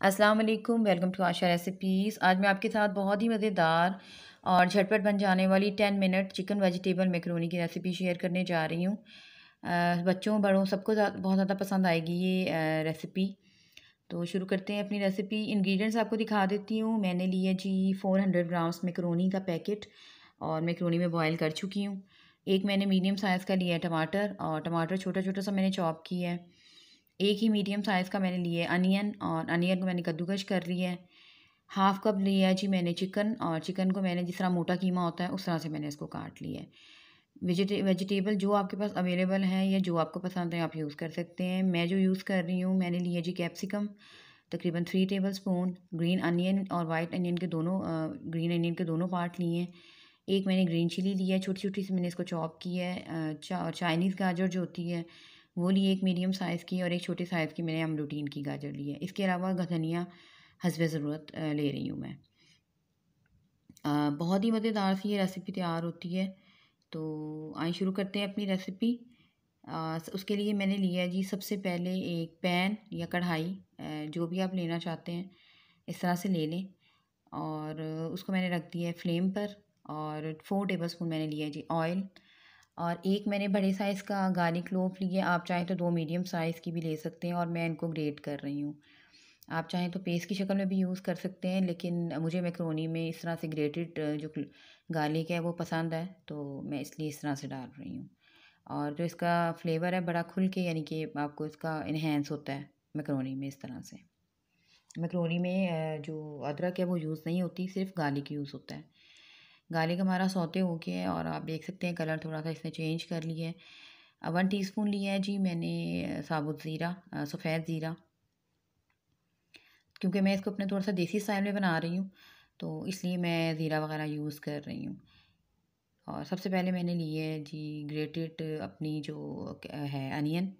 अस्सलाम वालेकुम, welcome to Asha recipes. आज मैं आपके साथ बहुत ही मज़ेदार और झटपट बन जाने वाली 10 मिनट चिकन वेजिटेबल मैकरोनी की रेसिपी शेयर करने जा रही हूँ। बच्चों बड़ों सबको बहुत ज़्यादा पसंद आएगी ये रेसिपी। तो शुरू करते हैं अपनी रेसिपी। इंग्रेडिएंट्स आपको दिखा देती हूँ। मैंने लिया जी 400 ग्राम्स मैकरोनी का पैकेट और मैकरोनी में बॉयल कर चुकी हूँ। एक मैंने मीडियम साइज़ का लिया है टमाटर, और टमाटर छोटा छोटा सा मैंने चॉप किया है। एक ही मीडियम साइज़ का मैंने लिया है अनियन, और अनियन को मैंने कद्दूकश कर लिया है। हाफ़ कप लिया है जी मैंने चिकन, और चिकन को मैंने जिस तरह मोटा कीमा होता है उस तरह से मैंने इसको काट लिया है। वेजिटेबल जो आपके पास अवेलेबल है या जो आपको पसंद है आप यूज़ कर सकते हैं। मैं जो यूज़ कर रही हूँ, मैंने लिया जी कैप्सिकम तकरीबन 3 टेबल स्पून, ग्रीन अनियन और वाइट अनियन के दोनों ग्रीन अनियन के दोनों पार्ट लिए हैं। एक मैंने ग्रीन चिली लिया है, छोटी छोटी सी मैंने इसको चॉप किया है। चाइनीज़ गाजर जो होती है वो लिए एक मीडियम साइज़ की, और एक छोटे साइज़ की मैंने अमरूटीन की गाजर ली है। इसके अलावा धनिया हस्बे ज़रूरत ले रही हूँ मैं। बहुत ही मज़ेदार सी ये रेसिपी तैयार होती है। तो आइए शुरू करते हैं अपनी रेसिपी। उसके लिए मैंने लिया जी सबसे पहले एक पैन या कढ़ाई, जो भी आप लेना चाहते हैं इस तरह से ले लें, और उसको मैंने रख दिया है फ्लेम पर। और 4 टेबल स्पून मैंने लिया है जी ऑयल, और एक मैंने बड़े साइज़ का गार्लिक क्लोव लिया। आप चाहें तो 2 मीडियम साइज़ की भी ले सकते हैं, और मैं इनको ग्रेट कर रही हूँ। आप चाहें तो पेस्ट की शक्ल में भी यूज़ कर सकते हैं, लेकिन मुझे मैकरोनी में इस तरह से ग्रेटेड जो गार्लिक है वो पसंद है, तो मैं इसलिए इस तरह से डाल रही हूँ। और जो इसका फ्लेवर है बड़ा खुल के, यानी कि आपको इसका इन्हेंस होता है मैकरोनी में इस तरह से। मैकरोनी में जो अदरक है वो यूज़ नहीं होती, सिर्फ गार्लिक यूज़ होता है। गार्लिक हमारा सौते हो गया है, और आप देख सकते हैं कलर थोड़ा सा इसने चेंज कर लिया है। 1 टीस्पून लिया है जी मैंने साबुत ज़ीरा, सफ़ेद ज़ीरा, क्योंकि मैं इसको अपने थोड़ा सा देसी स्टाइल में बना रही हूँ, तो इसलिए मैं ज़ीरा वगैरह यूज़ कर रही हूँ। और सबसे पहले मैंने लिए है जी ग्रेटेड अपनी जो है अनियन।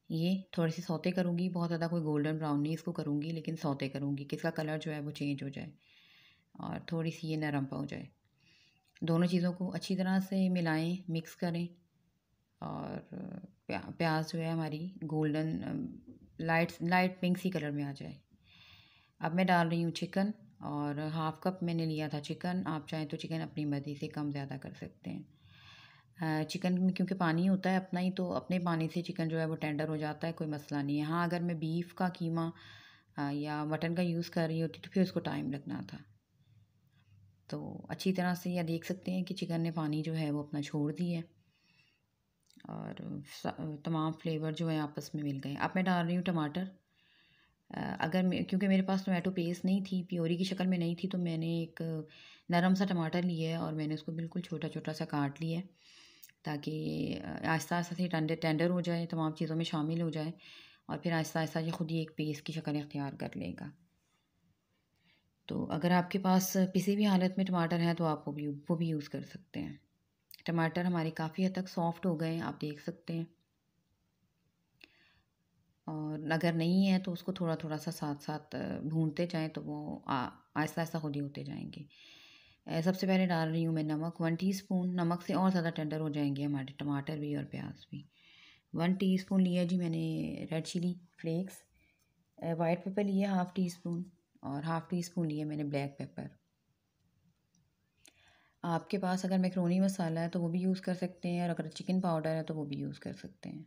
ये थोड़ी सी सौते करूँगी, बहुत ज़्यादा कोई गोल्डन ब्राउन नहीं इसको करूँगी, लेकिन सौते करूँगी कि इसका कलर जो है वो चेंज हो जाए और थोड़ी सी ये नरम पा हो जाए। दोनों चीज़ों को अच्छी तरह से मिलाएं, मिक्स करें, और प्याज जो है हमारी गोल्डन लाइट लाइट पिंक सी कलर में आ जाए। अब मैं डाल रही हूँ चिकन, और हाफ़ कप मैंने लिया था चिकन। आप चाहें तो चिकन अपनी मर्ज़ी से कम ज़्यादा कर सकते हैं। चिकन में क्योंकि पानी होता है अपना ही, तो अपने पानी से चिकन जो है वो टेंडर हो जाता है, कोई मसला नहीं है। हाँ, अगर मैं बीफ का कीमा या मटन का यूज़ कर रही होती तो फिर उसको टाइम लगना था। तो अच्छी तरह से यह देख सकते हैं कि चिकन ने पानी जो है वो अपना छोड़ दिया है, और तमाम फ्लेवर जो है आपस में मिल गए। अब मैं डाल रही हूँ टमाटर। क्योंकि मेरे पास टोमेटो पेस्ट नहीं थी, प्योरी की शक्ल में नहीं थी, तो मैंने एक नरम सा टमाटर लिया है, और मैंने उसको बिल्कुल छोटा छोटा सा काट लिया है, ताकि आहिस्ता आहिस्ता से टेंडर टेंडर हो जाए, तमाम चीज़ों में शामिल हो जाए, और फिर आहिस्ता आहिस्ता ये खुद ही एक पेस्ट की शक्ल इख्तियार कर लेगा। तो अगर आपके पास किसी भी हालत में टमाटर है तो आप वो भी यूज़ कर सकते हैं। टमाटर हमारे काफ़ी हद तक सॉफ्ट हो गए हैं, आप देख सकते हैं। और अगर नहीं है तो उसको थोड़ा थोड़ा सा साथ साथ भूनते जाएं, तो वो आहिस्ता आहिस्ता खुद ही होते जाएंगे। सबसे पहले डाल रही हूँ मैं नमक, 1 टीस्पून। नमक से और ज़्यादा टेंडर हो जाएंगे हमारे टमाटर भी और प्याज भी। 1 टीस्पून लिया जी मैंने red chilli flakes. White pepper लिया 1/2 टीस्पून, और 1/2 टीस्पून लिया मैंने ब्लैक पेपर। आपके पास अगर मैक्रोनी मसाला है तो वो भी यूज़ कर सकते हैं, और अगर चिकन पाउडर है तो वो भी यूज़ कर सकते हैं।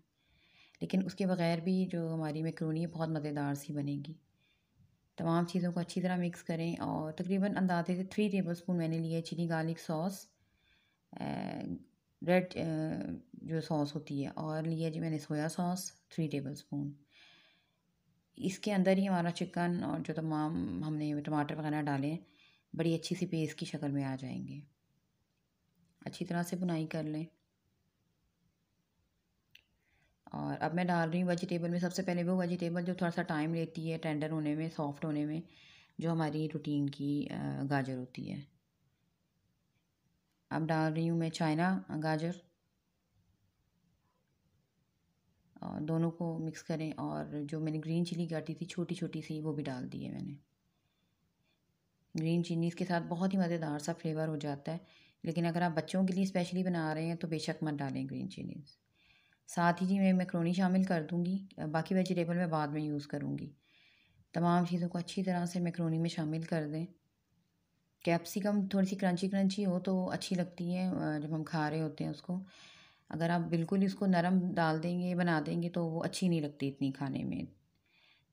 लेकिन उसके बगैर भी जो हमारी मैक्रोनी है बहुत मज़ेदार सी बनेगी। तमाम चीज़ों को अच्छी तरह मिक्स करें, और तकरीबन अंदाजे से 3 टेबल स्पून मैंने लिए चिली गार्लिक सॉस, रेड जो सॉस होती है, और लिया जी मैंने सोया सॉस 3 टेबल स्पून। इसके अंदर ही हमारा चिकन और जो तमाम हमने टमाटर वगैरह डाले हैं बड़ी अच्छी सी पेस्ट की शक्ल में आ जाएंगे। अच्छी तरह से बुनाई कर लें। और अब मैं डाल रही हूँ वेजिटेबल में। सबसे पहले वो वेजिटेबल जो थोड़ा सा टाइम लेती है टेंडर होने में, सॉफ्ट होने में, जो हमारी रूटीन की गाजर होती है। अब डाल रही हूँ मैं चाइना गाजर, और दोनों को मिक्स करें। और जो मैंने ग्रीन चिली काटी थी छोटी छोटी सी, वो भी डाल दी है मैंने। ग्रीन चिलीज़ के साथ बहुत ही मज़ेदार सा फ्लेवर हो जाता है, लेकिन अगर आप बच्चों के लिए स्पेशली बना रहे हैं तो बेशक मत डालें ग्रीन चिलीज़। साथ ही जी मैं मैक्रोनी शामिल कर दूँगी, बाकी वेजिटेबल मैं बाद में यूज़ करूँगी। तमाम चीज़ों को अच्छी तरह से मैक्रोनी में शामिल कर दें। कैप्सिकम थोड़ी सी क्रंची क्रंची हो तो अच्छी लगती है जब हम खा रहे होते हैं उसको। अगर आप बिल्कुल ही उसको नरम डाल देंगे, बना देंगे तो वो अच्छी नहीं लगती इतनी खाने में।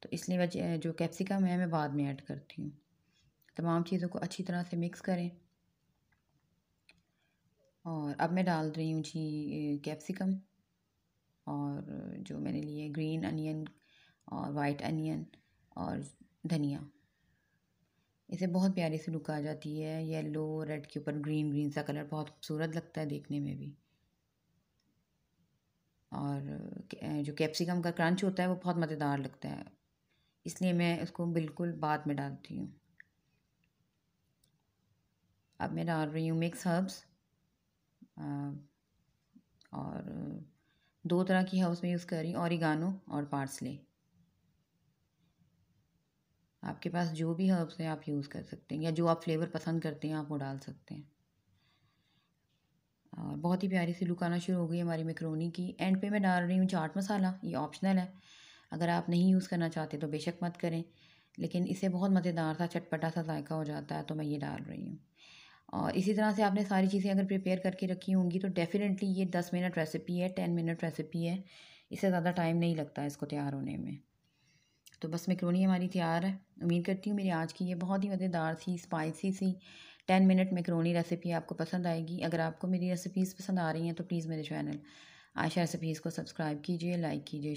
तो इसलिए जो कैप्सिकम है मैं बाद में ऐड करती हूँ। तमाम चीज़ों को अच्छी तरह से मिक्स करें और अब मैं डाल रही हूँ जी कैप्सिकम और जो मैंने लिए ग्रीन अनियन और वाइट अनियन और धनिया। इसे बहुत प्यारी सी लुक आ जाती है, येलो रेड के ऊपर ग्रीन ग्रीन सा कलर बहुत खूबसूरत लगता है देखने में भी। और जो कैप्सिकम का क्रंच होता है वो बहुत मज़ेदार लगता है, इसलिए मैं उसको बिल्कुल बाद में डालती हूँ। अब मैं डाल रही हूँ मिक्स हर्ब्स और 2 तरह की हर्ब्स में यूज़ कर रही हूँ, ओरिगानो और पार्सले। आपके पास जो भी हर्ब्स हैं आप यूज़ कर सकते हैं या जो आप फ्लेवर पसंद करते हैं आप वो डाल सकते हैं। और बहुत ही प्यारी सी लुक आना शुरू हो गई हमारी मैक्रोनी की। एंड पे मैं डाल रही हूँ चाट मसाला, ये ऑप्शनल है, अगर आप नहीं यूज़ करना चाहते तो बेशक मत करें, लेकिन इससे बहुत मज़ेदार सा चटपटा सा जायका हो जाता है, तो मैं ये डाल रही हूँ। और इसी तरह से आपने सारी चीज़ें अगर प्रिपेयर करके रखी होंगी तो डेफ़िनेटली ये 10 मिनट रेसिपी है, 10 मिनट रेसिपी है, इससे ज़्यादा टाइम नहीं लगता है इसको तैयार होने में। तो बस मैक्रोनी हमारी तैयार है। उम्मीद करती हूँ मेरी आज की ये बहुत ही मज़ेदार सी स्पाइसी सी 10 मिनट मैक्रोनी रेसिपी आपको पसंद आएगी। अगर आपको मेरी रेसिपीज़ पसंद आ रही हैं तो प्लीज़ मेरे चैनल आयशा रेसिपीज़ को सब्सक्राइब कीजिए, लाइक कीजिए।